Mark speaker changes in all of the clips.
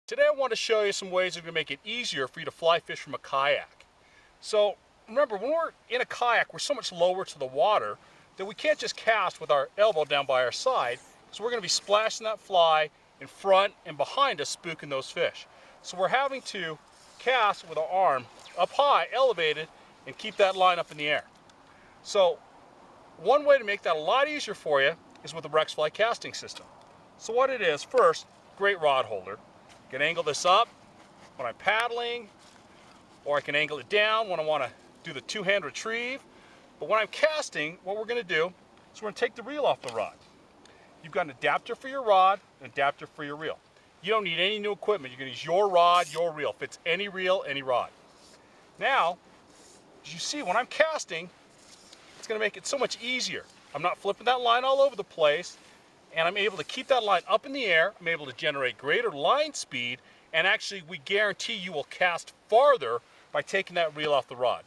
Speaker 1: Today I want to show you some ways that are going to make it easier for you to fly fish from a kayak. So remember, when we're in a kayak, we're so much lower to the water that we can't just cast with our elbow down by our side. So we're going to be splashing that fly in front and behind us, spooking those fish. So we're having to cast with our arm up high, elevated, and keep that line up in the air. So one way to make that a lot easier for you is with the Rexfly Casting System. So what it is, first, great rod holder. I can angle this up when I'm paddling, or I can angle it down when I want to do the two-hand retrieve. But when I'm casting, what we're going to do is we're going to take the reel off the rod. You've got an adapter for your rod, an adapter for your reel. You don't need any new equipment. You're going to use your rod, your reel. Fits any reel, any rod. Now, as you see, when I'm casting, it's going to make it so much easier. I'm not flipping that line all over the place, and I'm able to keep that line up in the air. I'm able to generate greater line speed, and actually we guarantee you will cast farther by taking that reel off the rod.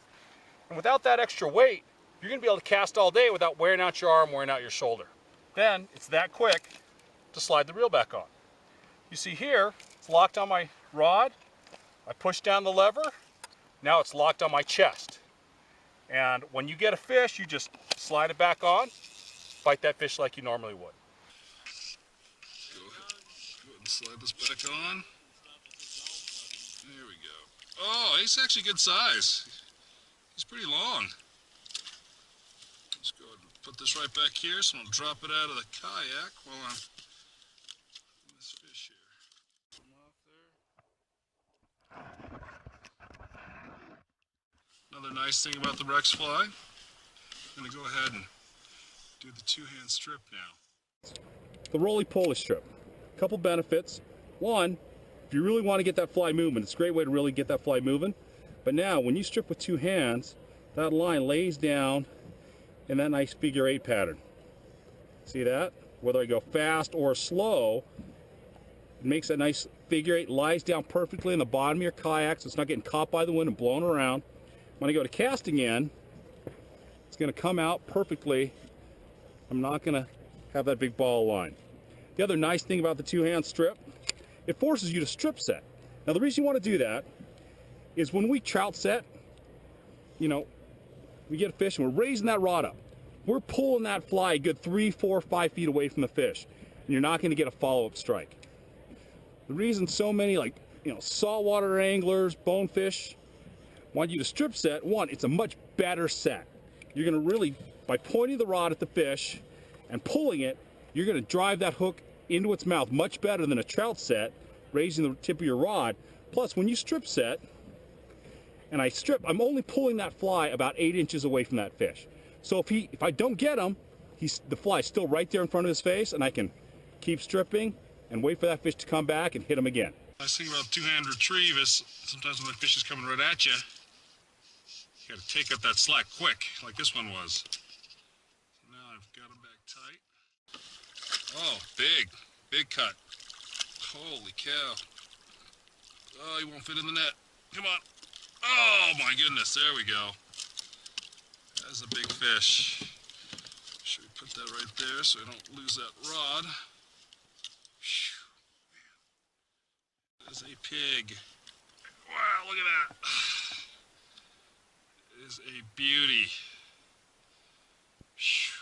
Speaker 1: And without that extra weight, you're going to be able to cast all day without wearing out your arm, wearing out your shoulder. Then it's that quick to slide the reel back on. You see here, it's locked on my rod. I push down the lever. Now it's locked on my chest. And when you get a fish, you just slide it back on, bite that fish like you normally would.
Speaker 2: Go ahead and slide this back on. There we go. Oh, he's actually good size. He's pretty long. Let's go ahead and put this right back here, so I'll drop it out of the kayak while I'm in this fish here. Come off there. Another nice thing about the Rexfly, I'm going to go ahead and do the two-hand strip now.
Speaker 3: The roly-poly strip. A couple benefits. One, if you really want to get that fly moving, it's a great way to really get that fly moving. But now, when you strip with two hands, that line lays down in that nice figure 8 pattern. See that? Whether I go fast or slow, it makes that nice figure 8, lies down perfectly in the bottom of your kayak, so it's not getting caught by the wind and blown around. When I go to casting in, it's going to come out perfectly. I'm not going to have that big ball of line. The other nice thing about the two-hand strip, it forces you to strip set. Now the reason you want to do that is when we trout set, you know, we get a fish and we're raising that rod up. We're pulling that fly a good 3, 4, 5 feet away from the fish, and you're not going to get a follow-up strike. The reason so many, like, saltwater anglers, bonefish, want you to strip set, one, it's a much better set. You're going to really, by pointing the rod at the fish and pulling it, you're going to drive that hook into its mouth much better than a trout set, raising the tip of your rod. Plus, when you strip set, and I strip, I'm only pulling that fly about 8 inches away from that fish. So if I don't get him, the fly's still right there in front of his face, and I can keep stripping and wait for that fish to come back and hit him again.
Speaker 2: Nice thing about two-hand retrieve is sometimes when the fish is coming right at you, you got to take up that slack quick, like this one was. So now I've got him back tight. Oh, big cut. Holy cow. Oh, he won't fit in the net. Come on. Oh my goodness, there we go. That's a big fish. Should we put that right there so I don't lose that rod? Whew, man. That is a pig. Wow, look at that. It is a beauty. Whew.